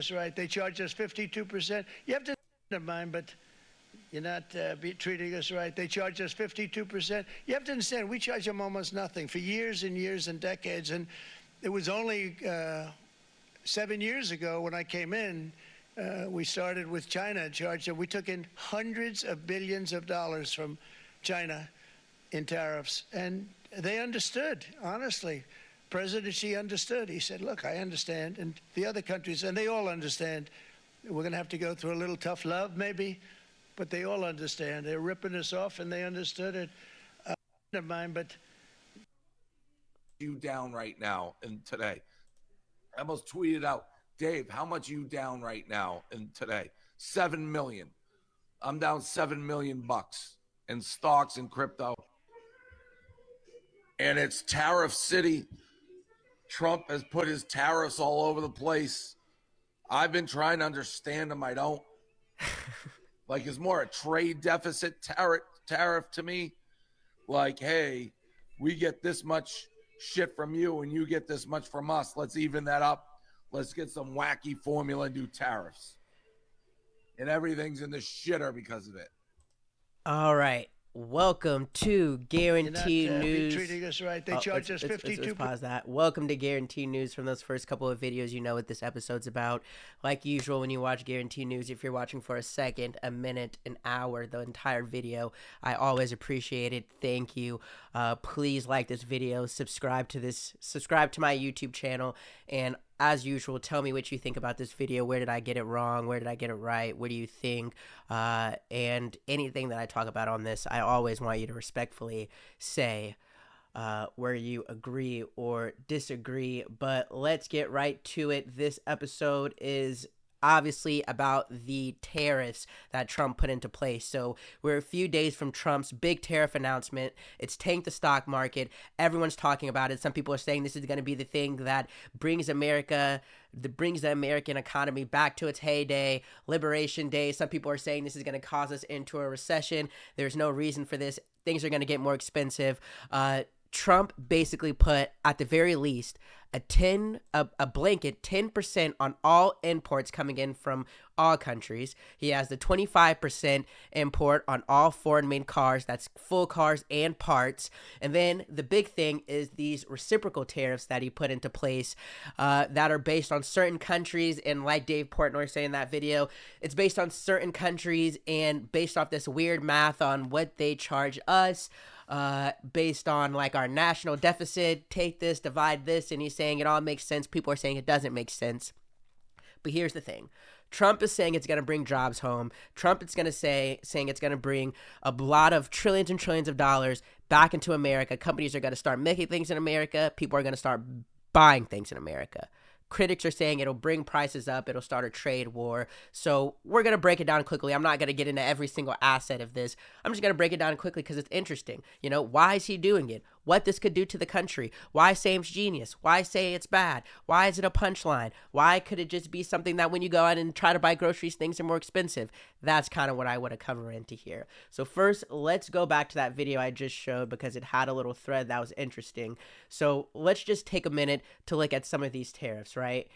That's right. They charge us 52%. You have to of mine, but you're not treating us right. They charge us 52%. You have to understand, we charge them almost nothing for years and years and decades. And it was only 7 years ago when I came in, we started with China and charged them. We took in hundreds of billions of dollars from China in tariffs. And they understood, honestly. President Xi understood. He said, look, I understand. And the other countries, and they all understand. We're going to have to go through a little tough love, maybe, but they all understand. They're ripping us off, and they understood it. Of mine, but you down right now and today? I almost tweeted out, Dave, how much you down right now and today? 7 million. I'm down 7 million bucks in stocks and crypto. And it's tariff city. Trump has put his tariffs all over the place. I've been trying to understand them. I don't. Like, it's more a trade deficit tariff to me. Like, hey, we get this much shit from you and you get this much from us. Let's even that up. Let's get some wacky formula and do tariffs. And everything's in the shitter because of it. All right. Welcome to Guarantee News. Treating us right. They charge us 52%. Let's pause that. Welcome to Guarantee News. From those first couple of videos, you know what this episode's about. Like usual, when you watch Guarantee News, if you're watching for a second, a minute, an hour, the entire video, I always appreciate it. Thank you. Please like this video, subscribe to my YouTube channel, and as usual, tell me what you think about this video. Where did I get it wrong? Where did I get it right? What do you think? And anything that I talk about on this, I always want you to respectfully say where you agree or disagree. But let's get right to it. This episode is obviously about the tariffs that Trump put into place. So we're a few days from Trump's big tariff announcement. It's tanked the stock market. Everyone's talking about it. Some people are saying this is going to be the thing that brings the American economy back to its heyday, Liberation Day. Some people are saying this is going to cause us into a recession. There's no reason for this. Things are going to get more expensive. Trump basically put, at the very least, a blanket 10% on all imports coming in from all countries. He has the 25% import on all foreign-made cars. That's full cars and parts. And then the big thing is these reciprocal tariffs that he put into place that are based on certain countries. And like Dave Portnoy said in that video, it's based on certain countries and based off this weird math on what they charge us. Based on like our national deficit, take this, divide this, and he's saying it all makes sense. People are saying it doesn't make sense. But here's the thing. Trump is saying it's going to bring jobs home. Trump is going to saying it's going to bring a lot of trillions and trillions of dollars back into America. Companies are going to start making things in America. People are going to start buying things in America. Critics are saying it'll bring prices up. It'll start a trade war. So we're going to break it down quickly. I'm not going to get into every single asset of this. I'm just going to break it down quickly because it's interesting. You know, why is he doing it? What this could do to the country? Why say it's genius? Why say it's bad? Why is it a punchline? Why could it just be something that when you go out and try to buy groceries, things are more expensive? That's kind of what I want to cover into here. So first, let's go back to that video I just showed because it had a little thread that was interesting. So let's just take a minute to look at some of these tariffs, right?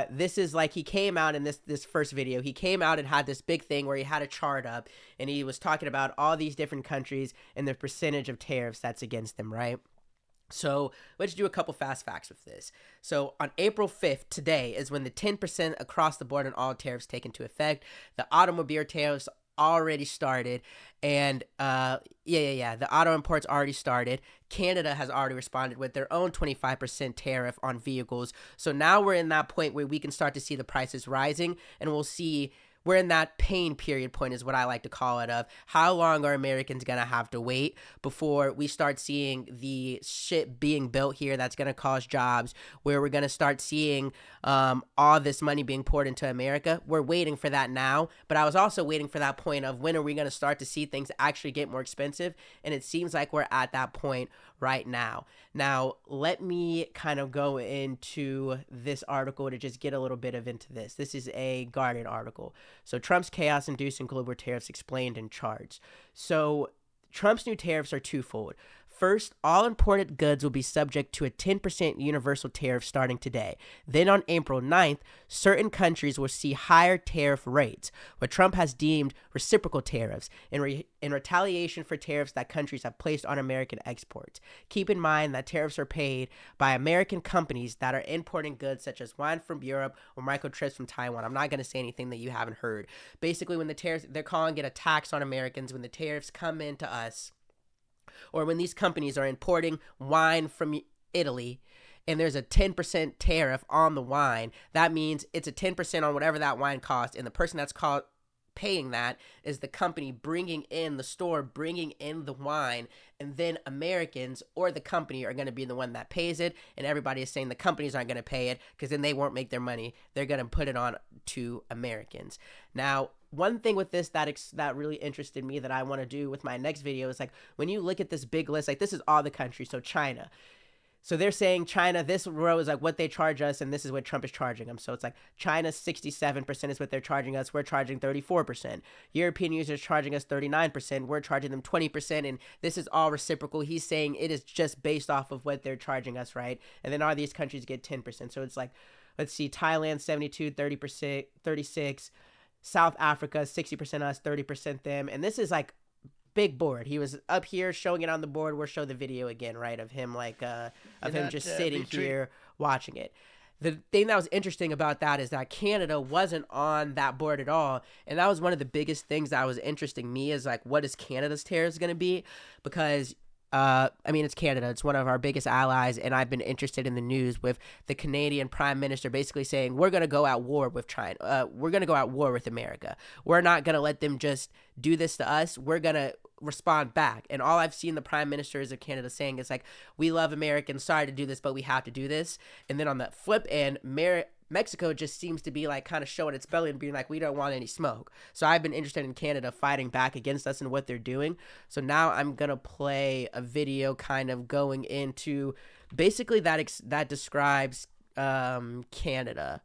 This is like he came out in this first video. He came out and had this big thing where he had a chart up and he was talking about all these different countries and the percentage of tariffs that's against them, right? So let's do a couple fast facts with this. So on April 5th, today is when the 10% across the board on all tariffs take into effect. The automobile tariffs already started, and the auto imports already started. Canada has already responded with their own 25% tariff on vehicles. So now we're in that point where we can start to see the prices rising, and we'll see we're in that pain period point is what I like to call it of how long are Americans going to have to wait before we start seeing the shit being built here that's going to cause jobs, where we're going to start seeing all this money being poured into America. We're waiting for that now, but I was also waiting for that point of when are we going to start to see things actually get more expensive, and it seems like we're at that point right now. Now, let me kind of go into this article to just get a little bit of into this. This is a Guardian article. So Trump's chaos-inducing global tariffs explained in charts. So Trump's new tariffs are twofold. First, all imported goods will be subject to a 10% universal tariff starting today. Then on April 9th, certain countries will see higher tariff rates, what Trump has deemed reciprocal tariffs, in retaliation for tariffs that countries have placed on American exports. Keep in mind that tariffs are paid by American companies that are importing goods such as wine from Europe or microchips from Taiwan. I'm not going to say anything that you haven't heard. Basically, when the tariffs, they're calling it a tax on Americans. When the tariffs come into us, or when these companies are importing wine from Italy and there's a 10% tariff on the wine, that means it's a 10% on whatever that wine costs, and the person that's paying that is the company bringing in the store, bringing in the wine, and then Americans or the company are going to be the one that pays it, and everybody is saying the companies aren't going to pay it because then they won't make their money. They're going to put it on to Americans. Now, one thing with this that really interested me that I want to do with my next video is, like, when you look at this big list, like, this is all the countries. So China. So they're saying China, this row is like what they charge us, and this is what Trump is charging them. So it's like China 67% is what they're charging us. We're charging 34%. European users charging us 39%. We're charging them 20%, and this is all reciprocal. He's saying it is just based off of what they're charging us, right? And then all these countries get 10%. So it's like, let's see, Thailand 72, 30%, 36. South Africa, 60% us, 30% them. And this is like big board. He was up here showing it on the board. We'll show the video again, right, of him like just sitting here watching it. The thing that was interesting about that is that Canada wasn't on that board at all. And that was one of the biggest things that was interesting me, is like, what is Canada's tariffs going to be? Because I mean, it's Canada. It's one of our biggest allies, and I've been interested in the news with the Canadian Prime Minister basically saying, we're going to go at war with China. We're going to go at war with America. We're not going to let them just do this to us. We're going to respond back. And all I've seen the Prime Ministers of Canada saying is like, we love Americans. Sorry to do this, but we have to do this. And then on the flip end, Mexico just seems to be like kind of showing its belly and being like, we don't want any smoke. So I've been interested in Canada fighting back against us and what they're doing. So now I'm going to play a video kind of going into basically that describes Canada.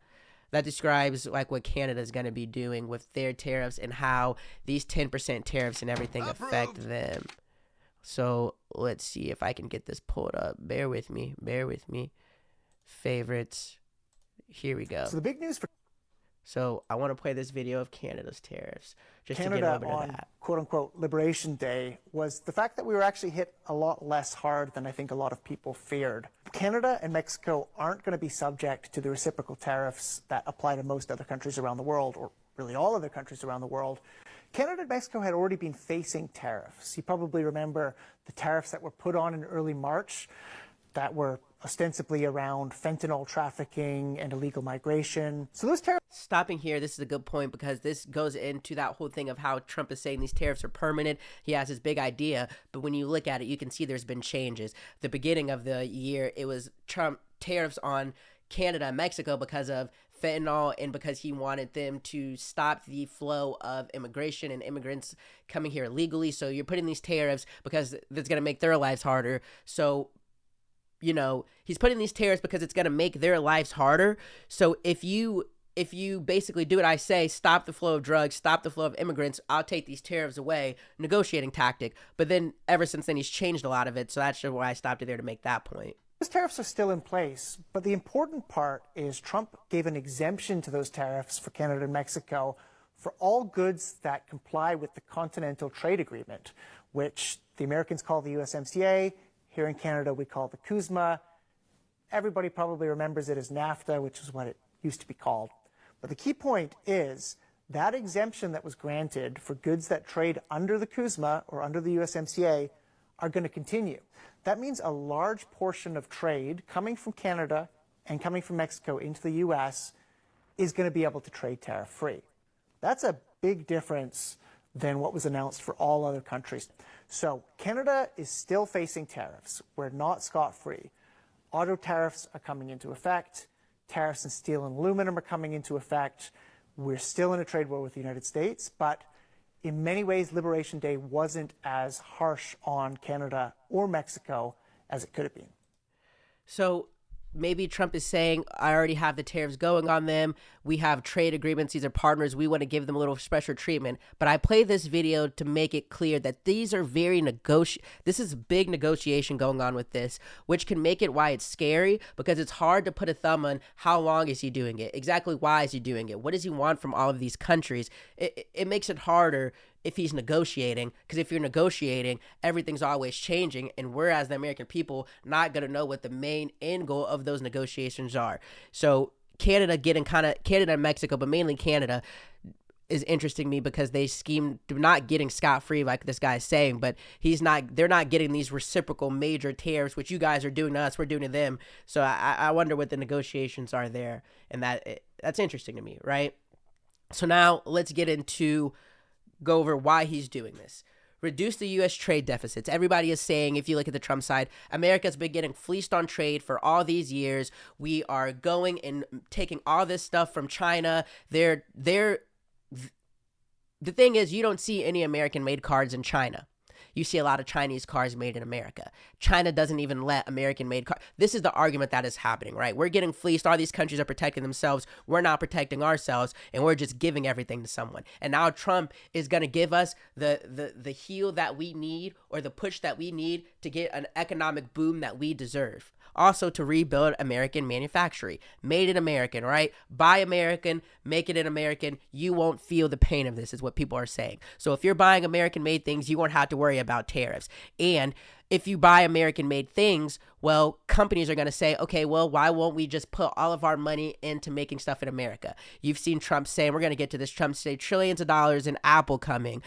That describes like what Canada is going to be doing with their tariffs and how these 10% tariffs and everything affect them. So let's see if I can get this pulled up. Bear with me. Favorites. Here we go. So the big news for So I want to play this video of Canada's tariffs just Canada to get a little bit on of that. quote-unquote Liberation Day was the fact that we were actually hit a lot less hard than I think a lot of people feared. Canada and Mexico aren't going to be subject to the reciprocal tariffs that apply to most other countries around the world, or really all other countries around the world. Canada and Mexico had already been facing tariffs. You probably remember the tariffs that were put on in early March that were ostensibly around fentanyl trafficking and illegal migration. So those tariffs... Stopping here, this is a good point because this goes into that whole thing of how Trump is saying these tariffs are permanent. He has his big idea, but when you look at it, you can see there's been changes. The beginning of the year, it was Trump tariffs on Canada and Mexico because of fentanyl and because he wanted them to stop the flow of immigration and immigrants coming here illegally. So you're putting these tariffs because that's going to make their lives harder. So you know, he's putting these tariffs because it's going to make their lives harder. So if you basically do what I say, stop the flow of drugs, stop the flow of immigrants, I'll take these tariffs away, negotiating tactic. But then ever since then, he's changed a lot of it. So that's why I stopped it there to make that point. Those tariffs are still in place, but the important part is Trump gave an exemption to those tariffs for Canada and Mexico for all goods that comply with the Continental Trade Agreement, which the Americans call the USMCA. Here in Canada, we call it the CUSMA. Everybody probably remembers it as NAFTA, which is what it used to be called. But the key point is that exemption that was granted for goods that trade under the CUSMA or under the USMCA are going to continue. That means a large portion of trade coming from Canada and coming from Mexico into the U.S. is going to be able to trade tariff-free. That's a big difference than what was announced for all other countries. So Canada is still facing tariffs. We're not scot-free. Auto tariffs are coming into effect. Tariffs on steel and aluminum are coming into effect. We're still in a trade war with the United States, but in many ways, Liberation Day wasn't as harsh on Canada or Mexico as it could have been. So maybe Trump is saying, I already have the tariffs going on them. We have trade agreements. These are partners. We want to give them a little special treatment. But I play this video to make it clear that these are this is a big negotiation going on with this, which can make it why it's scary, because it's hard to put a thumb on how long is he doing it? Exactly why is he doing it? What does he want from all of these countries? It makes it harder if he's negotiating, because if you're negotiating, everything's always changing, and we're, as the American people, not going to know what the main end goal of those negotiations are. So Canada and Mexico, but mainly Canada, is interesting me because they schemed not getting scot-free like this guy's saying, but they're not getting these reciprocal major tariffs, which you guys are doing to us, we're doing to them. So I wonder what the negotiations are there, and that's interesting to me, right? So now let's go over why he's doing this. Reduce the U.S. trade deficits. Everybody is saying, if you look at the Trump side, America's been getting fleeced on trade for all these years. We are going and taking all this stuff from China. The thing is, you don't see any American-made cars in China. You see a lot of Chinese cars made in America. China doesn't even let American-made cars. This is the argument that is happening, right? We're getting fleeced. All these countries are protecting themselves. We're not protecting ourselves, and we're just giving everything to someone. And now Trump is going to give us the heel that we need, or the push that we need to get an economic boom that we deserve. Also, to rebuild American manufacturing. Made in American, right? Buy American, make it in American. You won't feel the pain of this, is what people are saying. So if you're buying American-made things, you won't have to worry about tariffs. And if you buy American-made things, well, companies are going to say, okay, well, why won't we just put all of our money into making stuff in America? You've seen Trump saying, we're going to get to this, Trump say trillions of dollars in Apple coming.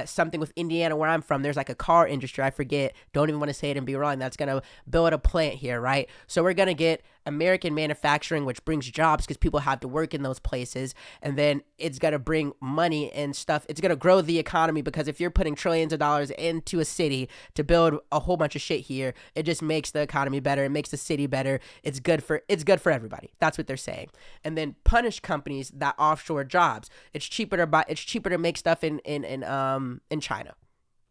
Something with Indiana, where I'm from, there's like a car industry, I forget, don't even want to say it and be wrong, that's going to build a plant here, right? So we're going to get American manufacturing, which brings jobs because people have to work in those places. And then it's going to bring money and stuff. It's going to grow the economy, because if you're putting trillions of dollars into a city to build a whole bunch of shit here, it just makes the economy better. It makes the city better. It's good for everybody. That's what they're saying. And then punish companies that offshore jobs. It's cheaper to make stuff in China.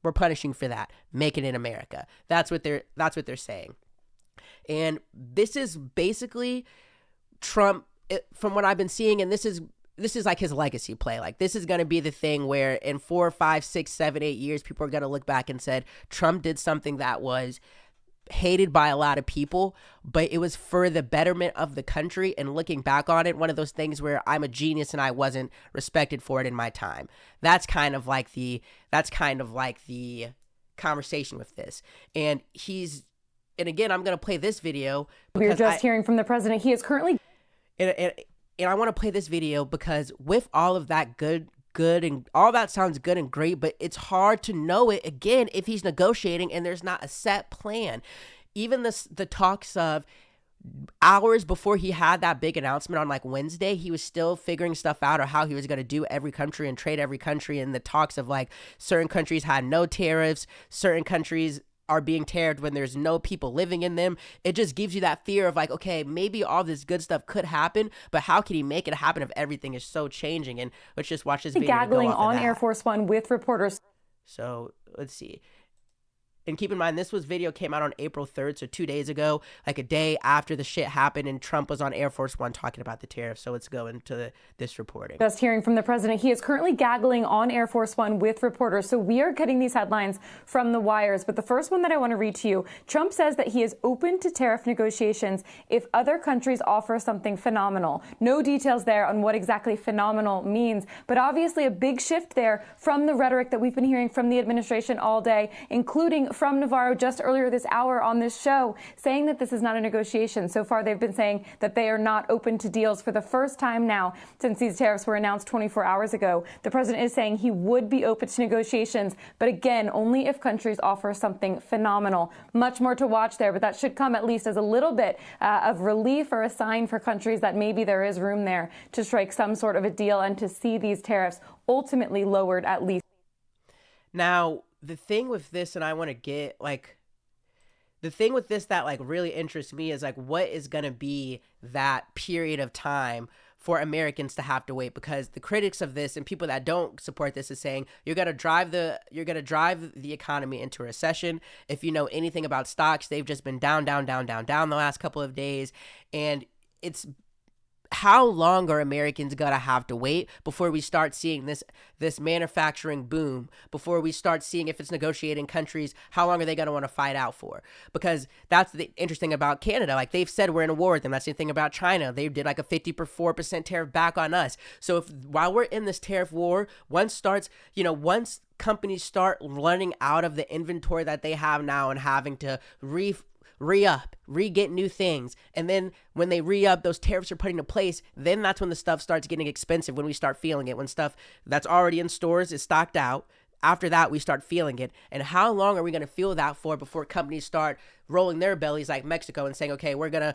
We're punishing for that. Make it in America. That's what they're saying. And this is basically Trump, from what I've been seeing, and this is like his legacy play. Like, this is going to be the thing where in 4, 5, 6, 7, 8 years, people are going to look back and said, Trump did something that was hated by a lot of people, but it was for the betterment of the country. And looking back on it, one of those things where I'm a genius and I wasn't respected for it in my time. That's kind of like the conversation with this. And again, I'm going to play this video. We're just hearing from the president. He is currently... And I want to play this video because with all of that good, and all that sounds good and great, but it's hard to know it, again, if he's negotiating and there's not a set plan. Even the talks of hours before he had that big announcement on like Wednesday, he was still figuring stuff out, or how he was going to do every country and trade every country. And the talks of like certain countries had no tariffs, certain countries are being tariffed when there's no people living in them. It just gives you that fear of like, okay, maybe all this good stuff could happen, but how can he make it happen if everything is so changing? And let's just watch this video. Gaggling on Air Force One with reporters. So let's see. And keep in mind, this video came out on April 3rd, so 2 days ago, like a day after the shit happened, and Trump was on Air Force One talking about the tariffs. So let's go into this reporting. Just hearing from the president. He is currently gaggling on Air Force One with reporters. So we are getting these headlines from the wires. But the first one that I want to read to you, Trump says that he is open to tariff negotiations if other countries offer something phenomenal. No details there on what exactly phenomenal means, but obviously a big shift there from the rhetoric that we've been hearing from the administration all day, including from Navarro just earlier this hour on this show, saying that this is not a negotiation. So far, they've been saying that they are not open to deals for the first time now since these tariffs were announced 24 hours ago. The president is saying he would be open to negotiations, but again, only if countries offer something phenomenal. Much more to watch there, but that should come at least as a little bit of relief, or a sign for countries that maybe there is room there to strike some sort of a deal and to see these tariffs ultimately lowered at least. Now, the thing with this, and I want to get like, the thing with this that like really interests me is like, what is going to be that period of time for Americans to have to wait, because the critics of this and people that don't support this is saying you're gonna drive the economy into a recession. If you know anything about stocks, they've just been down the last couple of days, and it's how long are Americans gonna have to wait before we start seeing this manufacturing boom, before we start seeing, if it's negotiating countries, how long are they gonna want to fight out for? Because that's the interesting about Canada. Like, they've said we're in a war with them. That's the thing about China. They did like a 54% tariff back on us. So if while we're in this tariff war, once companies start running out of the inventory that they have now and having to get new things, and then when they re-up, those tariffs are put into place, then that's when the stuff starts getting expensive, when we start feeling it, when stuff that's already in stores is stocked out. After that, we start feeling it. And how long are we going to feel that for before companies start rolling their bellies like Mexico and saying, okay, we're gonna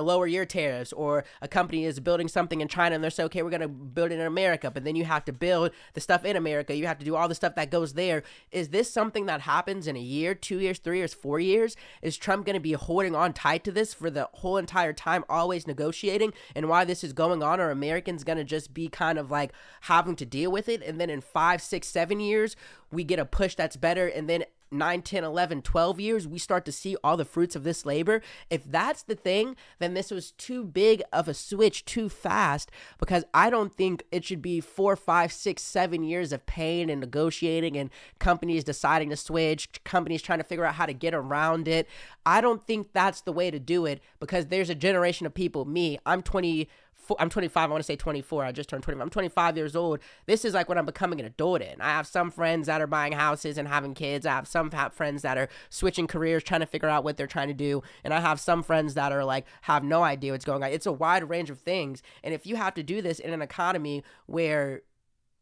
lower your tariffs? Or a company is building something in China and they're saying, okay, we're gonna build it in America, but then you have to build the stuff in America. You have to do all the stuff that goes there. Is this something that happens in a year, 2 years, 3 years, 4 years? Is Trump going to be holding on tight to this for the whole entire time, always negotiating? And while this is going on, are Americans going to just be kind of like having to deal with it? And then in 5, 6, 7 years, we get a push that's better, and then 9, 10, 11, 12 years, we start to see all the fruits of this labor. If that's the thing, then this was too big of a switch too fast, because I don't think it should be 4, 5, 6, 7 years of pain and negotiating and companies deciding to switch, companies trying to figure out how to get around it. I don't think that's the way to do it, because there's a generation of people, I'm 25, I want to say 24, I just turned 25. I'm 25 years old. This is like what I'm becoming an adult in. I have some friends that are buying houses and having kids. I have some friends that are switching careers, trying to figure out what they're trying to do. And I have some friends that are like, have no idea what's going on. It's a wide range of things. And if you have to do this in an economy where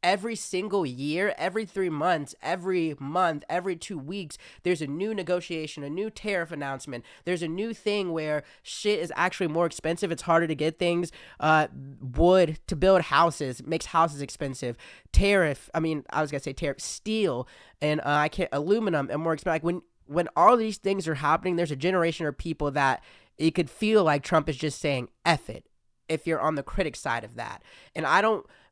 every single year, every 3 months, every month, every 2 weeks, there's a new negotiation, a new tariff announcement. There's a new thing where shit is actually more expensive. It's harder to get things. Wood to build houses makes houses expensive. Steel and aluminum and more expensive. Like when all these things are happening, there's a generation of people that it could feel like Trump is just saying F it, if you're on the critic side of that. And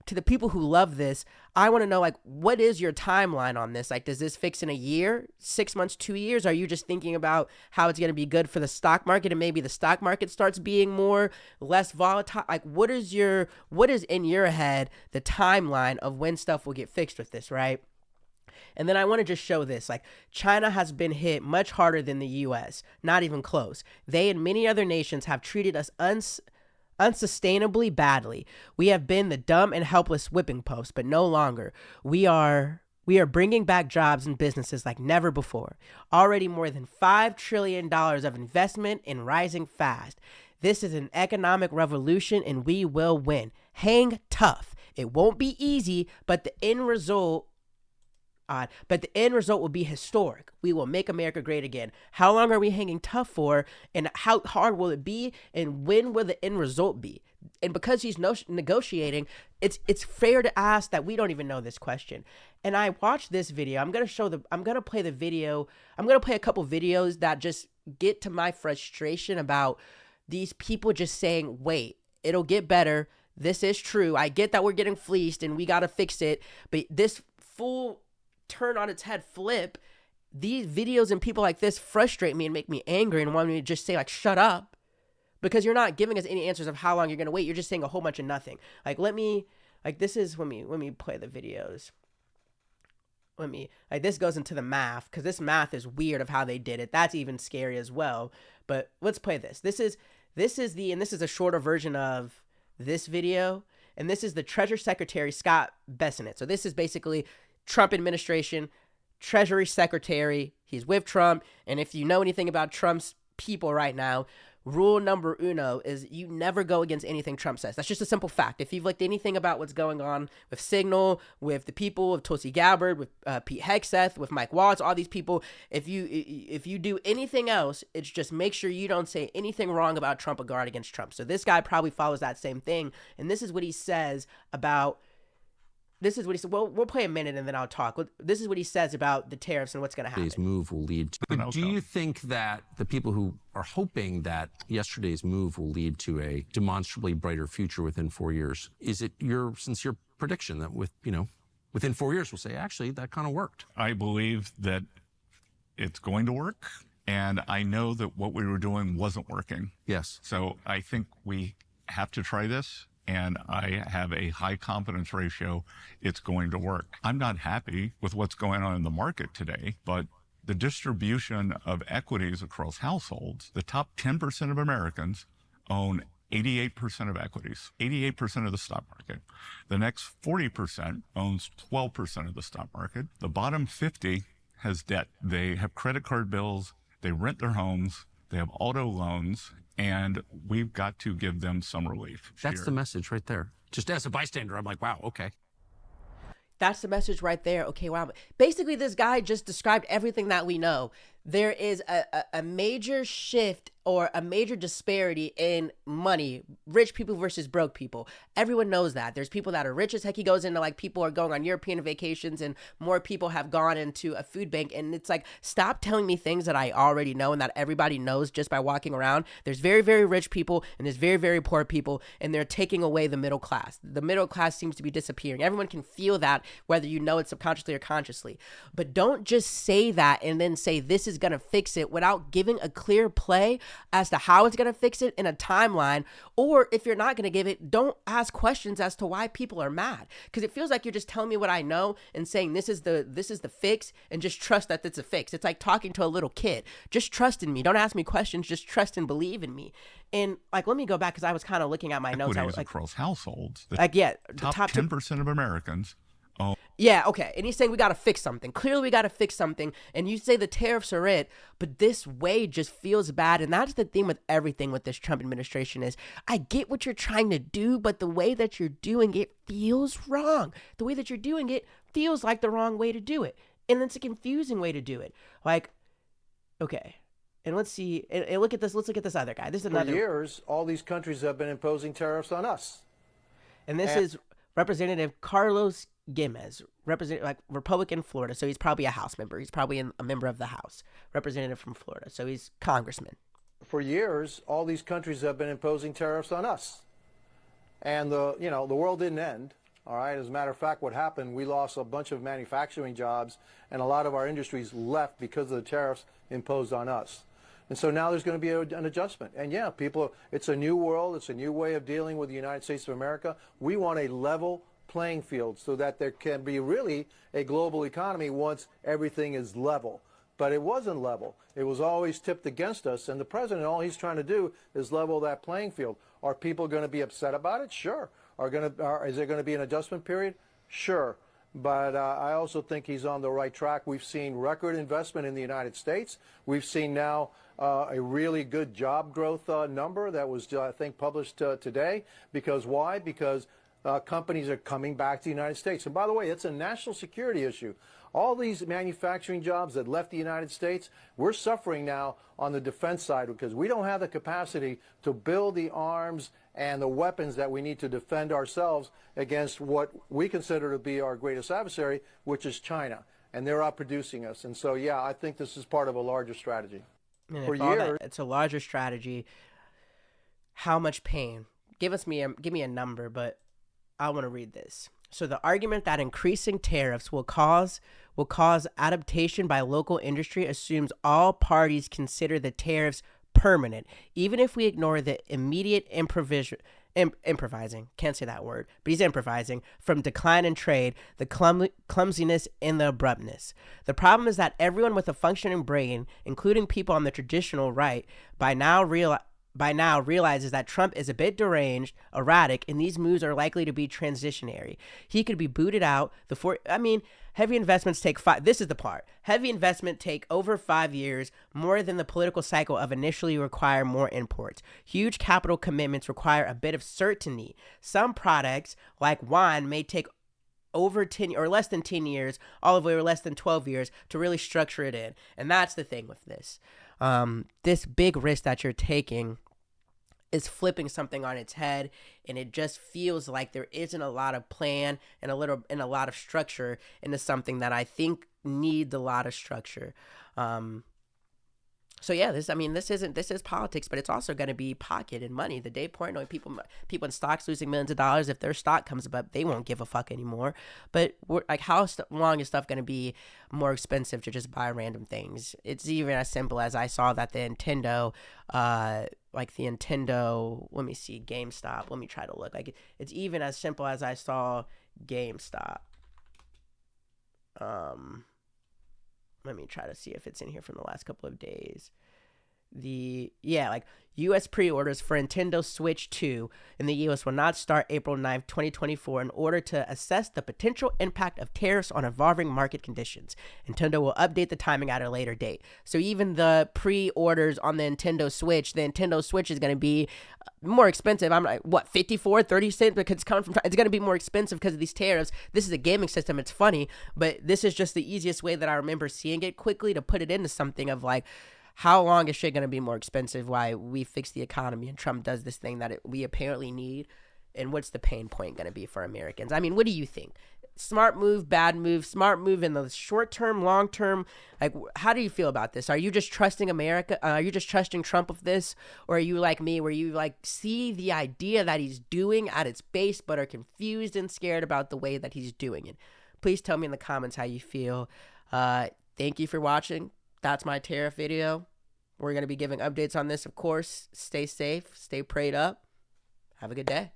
to the people who love this, I want to know, like, what is your timeline on this? Like, does this fix in a year, 6 months, 2 years? Are you just thinking about how it's going to be good for the stock market, and maybe the stock market starts being less volatile? Like, what is in your head the timeline of when stuff will get fixed with this, right? And then I want to just show this. Like, China has been hit much harder than the U.S. Not even close. They and many other nations have treated us unsustainably badly. We have been the dumb and helpless whipping post, but no longer. We are bringing back jobs and businesses like never before. Already more than $5 trillion of investment and rising fast. This is an economic revolution, and we will win. Hang tough. It won't be easy, but the end result will be historic. We will make America great again. How long are we hanging tough for? And how hard will it be? And when will the end result be? And because he's negotiating, it's fair to ask that we don't even know this question. And I watched this video. I'm going to play the video. I'm going to play a couple videos that just get to my frustration about these people just saying, wait, it'll get better. This is true. I get that we're getting fleeced and we got to fix it. But this full turn on its head flip, these videos and people like this frustrate me and make me angry and want me to just say, like, shut up, because you're not giving us any answers of how long you're going to wait. You're just saying a whole bunch of nothing. Like, this is when me play the videos. This goes into the math, because this math is weird of how they did it. That's even scary as well. But let's play this. This is a shorter version of this video. And this is the Treasury Secretary, Scott Bessent. So this is basically Trump administration, Treasury Secretary. He's with Trump. And if you know anything about Trump's people right now, rule number uno is you never go against anything Trump says. That's just a simple fact. If you've looked anything about what's going on with Signal, with the people, with Tulsi Gabbard, with Pete Hegseth, with Mike Waltz, all these people, if you do anything else, it's just make sure you don't say anything wrong about Trump or guard against Trump. So this guy probably follows that same thing. And this is what he says about This is what he said. Well, we'll play a minute and then I'll talk. This is what he says about the tariffs and what's going to happen. Yesterday's move will lead to. But do you think that the people who are hoping that yesterday's move will lead to a demonstrably brighter future within 4 years, is it your sincere prediction that within 4 years we'll say, actually, that kind of worked? I believe that it's going to work, and I know that what we were doing wasn't working. Yes. So I think we have to try this. And I have a high confidence ratio it's going to work. I'm not happy with what's going on in the market today, but the distribution of equities across households, the top 10% of Americans own 88% of equities, 88% of the stock market. The next 40% owns 12% of the stock market. The bottom 50 has debt. They have credit card bills, they rent their homes, they have auto loans, and we've got to give them some relief. That's the message right there. Just as a bystander, I'm like, wow, okay. That's the message right there. Okay, wow. Basically, this guy just described everything that we know. There is a major shift or a major disparity in money, rich people versus broke people. Everyone knows that. There's people that are rich as heck. He goes into like people are going on European vacations and more people have gone into a food bank. And it's like, stop telling me things that I already know and that everybody knows just by walking around. There's very, very rich people and there's very, very poor people, and they're taking away the middle class. The middle class seems to be disappearing. Everyone can feel that, whether you know it subconsciously or consciously. But don't just say that and then say this is going to fix it without giving a clear play as to how it's going to fix it in a timeline. Or if you're not going to give it, don't ask questions as to why people are mad, because it feels like you're just telling me what I know and saying this is the fix and just trust that it's a fix. It's like talking to a little kid. Just trust in me. Don't ask me questions. Just trust and believe in me. And like, let me go back because I was kind of looking at my notes. Equities like, across households. The the top 10% of Americans. Yeah, okay. And he's saying we got to fix something. Clearly, we got to fix something. And you say the tariffs are it, but this way just feels bad. And that's the thing with everything with this Trump administration is I get what you're trying to do, but the way that you're doing it feels wrong. The way that you're doing it feels like the wrong way to do it. And it's a confusing way to do it. Like, okay. And let's see. And look at this. Let's look at this other guy. This is another. For years, all these countries have been imposing tariffs on us. And this is Representative Carlos Gomez, Republican, Florida. So he's probably a House member. He's probably a member of the House, representative from Florida. So he's congressman. For years, all these countries have been imposing tariffs on us, and the world didn't end. All right. As a matter of fact, what happened? We lost a bunch of manufacturing jobs, and a lot of our industries left because of the tariffs imposed on us. And so now there's going to be an adjustment. And yeah, people, it's a new world. It's a new way of dealing with the United States of America. We want a level playing field so that there can be really a global economy once everything is level. But it wasn't level. It was always tipped against us. And the president, all he's trying to do is level that playing field. Are people going to be upset about it? Sure. Is there going to be an adjustment period? Sure. But I also think he's on the right track. We've seen record investment in the United States. We've seen now a really good job growth number that was, I think, published today. Because why? Because companies are coming back to the United States. And by the way, it's a national security issue. All these manufacturing jobs that left the United States, we're suffering now on the defense side because we don't have the capacity to build the arms and the weapons that we need to defend ourselves against what we consider to be our greatest adversary, which is China. And they're outproducing us. And so, yeah, I think this is part of a larger strategy. And for years, it's a larger strategy. How much pain? Give me a number, but I want to read this. So the argument that increasing tariffs will cause adaptation by local industry assumes all parties consider the tariffs permanent, even if we ignore the immediate improvising, can't say that word, but he's improvising, from decline in trade, the clumsiness and the abruptness. The problem is that everyone with a functioning brain, including people on the traditional right, by now realizes that Trump is a bit deranged, erratic, and these moves are likely to be transitionary. He could be booted out. Heavy investments take this is the part. Heavy investment take over 5 years, more than the political cycle of initially require more imports. Huge capital commitments require a bit of certainty. Some products, like wine, may take over 10 or less than 10 years, olive oil less than 12 years to really structure it in. And that's the thing with this. This big risk that you're taking is flipping something on its head, and it just feels like there isn't a lot of plan and a lot of structure into something that I think needs a lot of structure. So yeah, this is politics, but it's also going to be pocket and money. The day point, people in stocks losing millions of dollars. If their stock comes up, they won't give a fuck anymore. But how long is stuff going to be more expensive to just buy random things? It's even as simple as I saw that the Nintendo, let me see, GameStop. Let me try to look. It's even as simple as I saw GameStop. Let me try to see if it's in here from the last couple of days. U.S. pre-orders for Nintendo Switch 2 in the U.S. will not start April 9th, 2024 in order to assess the potential impact of tariffs on evolving market conditions. Nintendo will update the timing at a later date. So even the pre-orders on the Nintendo Switch is going to be more expensive. I'm like, what, 30 cents? Because it's going to be more expensive because of these tariffs. This is a gaming system. It's funny, but this is just the easiest way that I remember seeing it quickly to put it into something of like, how long is shit going to be more expensive while we fix the economy and Trump does this thing that we apparently need? And what's the pain point going to be for Americans? I mean, what do you think? Smart move, bad move, smart move in the short term, long term? Like, how do you feel about this? Are you just trusting America? Are you just trusting Trump with this? Or are you like me where you like see the idea that he's doing at its base but are confused and scared about the way that he's doing it? Please tell me in the comments how you feel. Thank you for watching. That's my tariff video. We're going to be giving updates on this, of course. Stay safe. Stay prayed up. Have a good day.